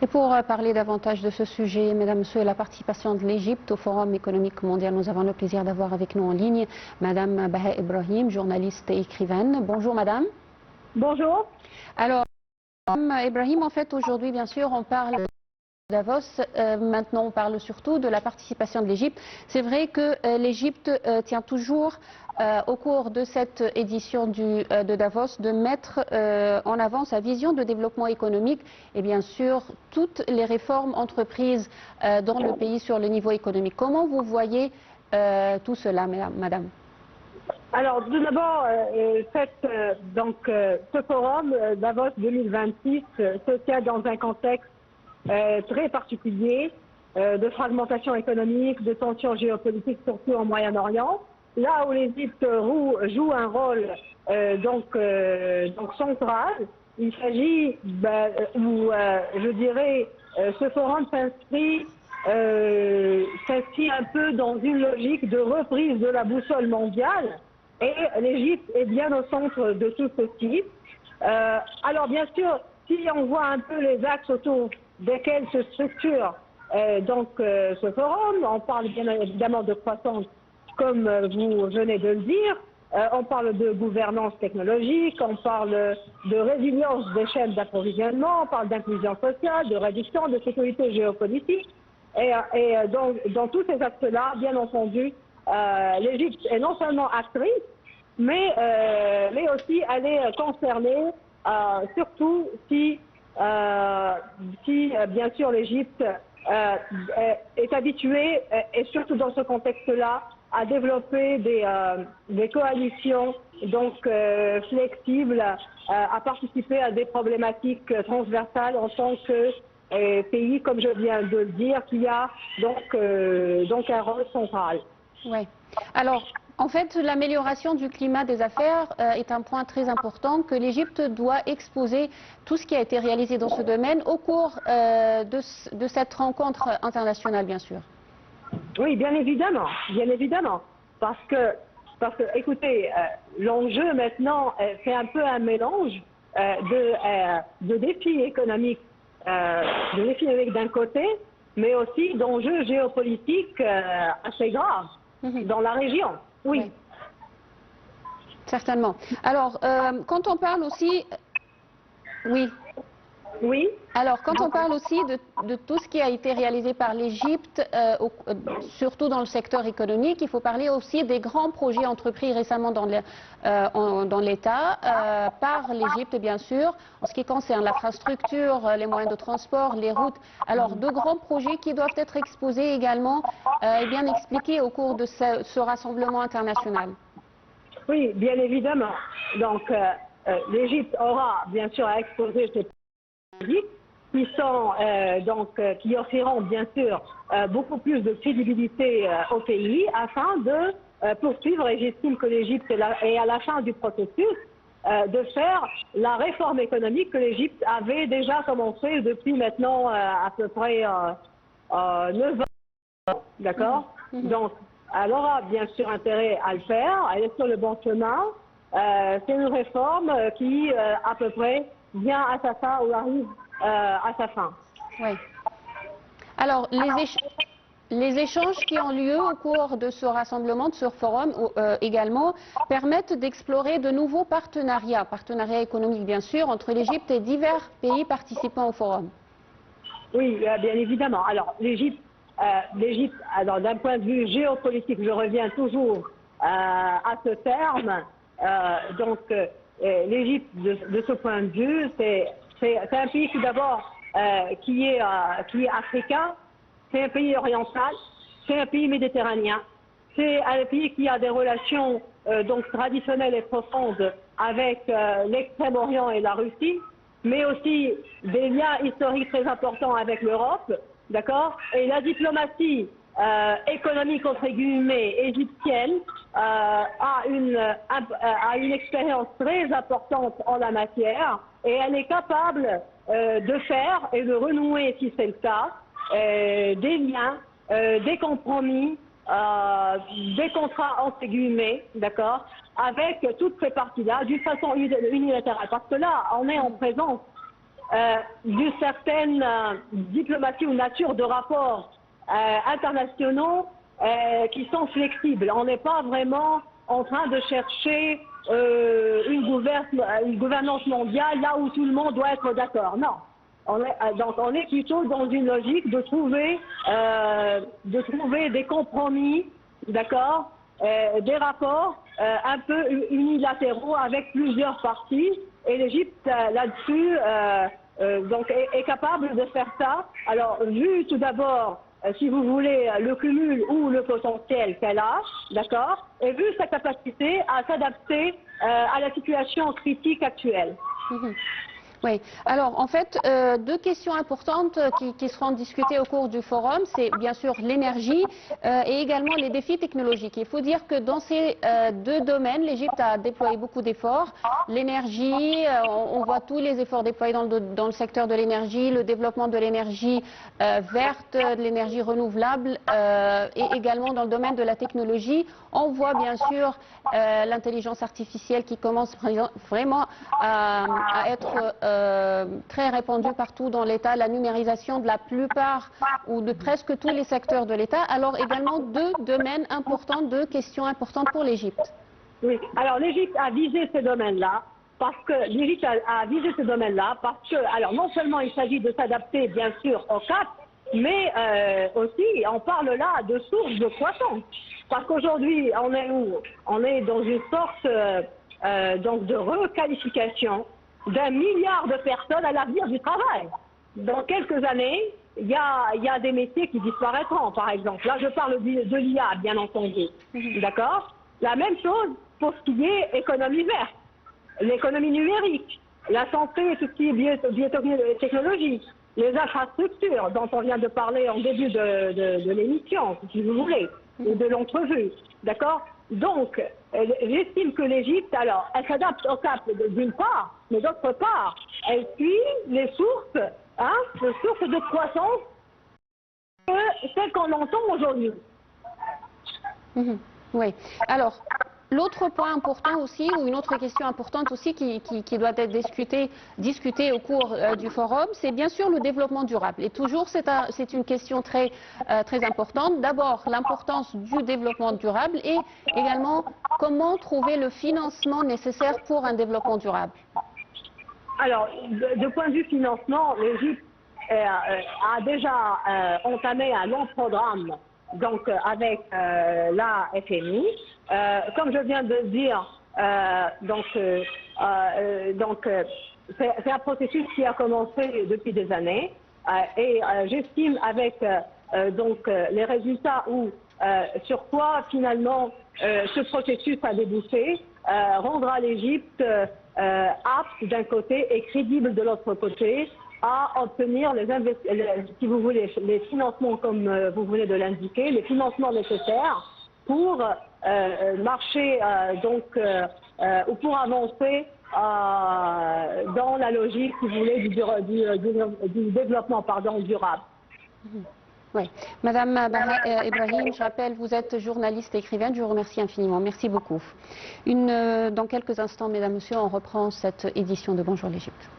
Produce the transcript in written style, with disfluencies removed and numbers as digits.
Et pour parler davantage de ce sujet, mesdames, messieurs, la participation de l'Égypte au Forum économique mondial, nous avons le plaisir d'avoir avec nous en ligne madame Baha Ibrahim, journaliste et écrivaine. Bonjour madame. Bonjour. Alors, madame Ibrahim, en fait, aujourd'hui, bien sûr, on parle de Davos. Maintenant, on parle surtout de la participation de l'Égypte. C'est vrai que l'Égypte tient toujours, au cours de cette édition de Davos, de mettre en avant sa vision de développement économique et bien sûr toutes les réformes entreprises dans le pays sur le niveau économique. Comment vous voyez tout cela, madame? Alors, tout d'abord, ce forum Davos 2026 se tient dans un contexte très particulier de fragmentation économique, de tensions géopolitiques, surtout au Moyen-Orient, là où l'Égypte joue un rôle central. Il s'agit, je dirais, ce forum s'inscrit un peu dans une logique de reprise de la boussole mondiale. Et l'Égypte est bien au centre de tout ceci. Alors bien sûr, si on voit un peu les axes autour desquels se structure ce forum, on parle bien évidemment de croissance, comme vous venez de le dire. On parle de gouvernance technologique, on parle de résilience des chaînes d'approvisionnement, on parle d'inclusion sociale, de réduction, de sécurité géopolitique. Et dans tous ces axes-là, bien entendu, l'Égypte est non seulement actrice, mais aussi elle est concernée, surtout si bien sûr l'Égypte est habituée, et surtout dans ce contexte-là, à développer des coalitions flexibles, à participer à des problématiques transversales en tant que pays, comme je viens de le dire, qui a donc un rôle central. Oui. Alors, en fait, l'amélioration du climat des affaires est un point très important que l'Égypte doit exposer tout ce qui a été réalisé dans ce domaine au cours de cette rencontre internationale, bien sûr. Oui, bien évidemment, parce que écoutez, l'enjeu maintenant, c'est un peu un mélange de défis économiques, d'un côté, mais aussi d'enjeux géopolitiques assez graves dans la région. Oui. Oui. Certainement. Alors, quand on parle aussi... Oui. Oui. Alors, quand on parle aussi de tout ce qui a été réalisé par l'Égypte, surtout dans le secteur économique, il faut parler aussi des grands projets entrepris récemment dans l'État, par l'Égypte bien sûr, en ce qui concerne l'infrastructure, les moyens de transport, les routes. Alors, de grands projets qui doivent être exposés également et bien expliqués au cours de ce rassemblement international. Oui, bien évidemment. Donc, l'Égypte aura bien sûr à exposer ses qui offriront bien sûr beaucoup plus de crédibilité au pays afin de poursuivre, et j'estime que l'Égypte est à la fin du processus, de faire la réforme économique que l'Égypte avait déjà commencé depuis maintenant à peu près 9 ans, d'accord? Donc, elle aura bien sûr intérêt à le faire, elle est sur le bon chemin. C'est une réforme qui, à peu près, vient à sa fin ou arrive à sa fin. Oui. Alors, les échanges qui ont lieu au cours de ce rassemblement, de ce forum également, permettent d'explorer de nouveaux partenariats économiques bien sûr, entre l'Égypte et divers pays participants au forum. Oui, bien évidemment. Alors, l'Égypte, d'un point de vue géopolitique, je reviens toujours à ce terme. L'Égypte, de ce point de vue, c'est un pays tout d'abord qui est africain, c'est un pays oriental, c'est un pays méditerranéen, c'est un pays qui a des relations traditionnelles et profondes avec l'Extrême-Orient et la Russie, mais aussi des liens historiques très importants avec l'Europe, d'accord? Et la diplomatie économique entre guillemets égyptienne a une expérience très importante en la matière, et elle est capable de faire et de renouer, si c'est le cas, des liens, des compromis, des contrats entre guillemets, d'accord, avec toutes ces parties-là d'une façon unilatérale. Parce que là, on est en présence d'une certaine diplomatie ou nature de rapports internationaux qui sont flexibles. On n'est pas vraiment en train de chercher une gouvernance mondiale là où tout le monde doit être d'accord. Non. Donc on est plutôt dans une logique de trouver des compromis, d'accord, des rapports un peu unilatéraux avec plusieurs parties. Et l'Égypte là-dessus donc est capable de faire ça. Alors vu tout d'abord, si vous voulez, le cumul ou le potentiel qu'elle a, d'accord, et vu sa capacité à s'adapter à la situation critique actuelle. Oui, alors en fait, deux questions importantes qui seront discutées au cours du forum, c'est bien sûr l'énergie et également les défis technologiques. Il faut dire que dans ces deux domaines, l'Égypte a déployé beaucoup d'efforts. L'énergie, on voit tous les efforts déployés dans le secteur de l'énergie, le développement de l'énergie verte, de l'énergie renouvelable et également dans le domaine de la technologie. On voit bien sûr l'intelligence artificielle qui commence vraiment à être très répandue partout dans l'État, la numérisation de la plupart ou de presque tous les secteurs de l'État. Alors également deux domaines importants, deux questions importantes pour l'Égypte. Oui, alors l'Égypte a visé ces domaines-là parce que l'Égypte a visé ces domaines-là parce que, alors non seulement il s'agit de s'adapter bien sûr au cap, mais aussi on parle là de sources de croissance. Parce qu'aujourd'hui, on est où? On est dans une sorte donc de requalification d'1 milliard de personnes à l'avenir du travail. Dans quelques années, il y a des métiers qui disparaîtront, par exemple. Là, je parle de l'IA, bien entendu. D'accord? La même chose pour ce qui est économie verte, l'économie numérique, la santé et tout ce qui est biotechnologie, les infrastructures dont on vient de parler en début de l'émission, si vous voulez, ou de l'entrevue. D'accord? Donc, j'estime que l'Égypte, alors, elle s'adapte au cap d'une part, mais d'autre part, elle suit les sources, les sources de croissance celles qu'on entend aujourd'hui. Oui. Alors, l'autre point important aussi, ou une autre question importante aussi qui doit être discutée au cours du forum, c'est bien sûr le développement durable. Et toujours, c'est une question très importante. D'abord, l'importance du développement durable et également comment trouver le financement nécessaire pour un développement durable. Alors, de point de vue financement, l'Égypte a déjà entamé un long programme donc avec la FMI. Comme je viens de dire, c'est un processus qui a commencé depuis des années et j'estime avec les résultats sur quoi finalement ce processus a débouché rendra l'Égypte apte d'un côté et crédible de l'autre côté à obtenir si vous voulez, les financements comme vous venez de l'indiquer, les financements nécessaires pour marcher ou pour avancer dans la logique, si vous voulez, du développement durable. Oui. Madame Baha Ibrahim, je rappelle, vous êtes journaliste et écrivaine, je vous remercie infiniment. Merci beaucoup. Dans quelques instants, mesdames, messieurs, on reprend cette édition de Bonjour l'Égypte.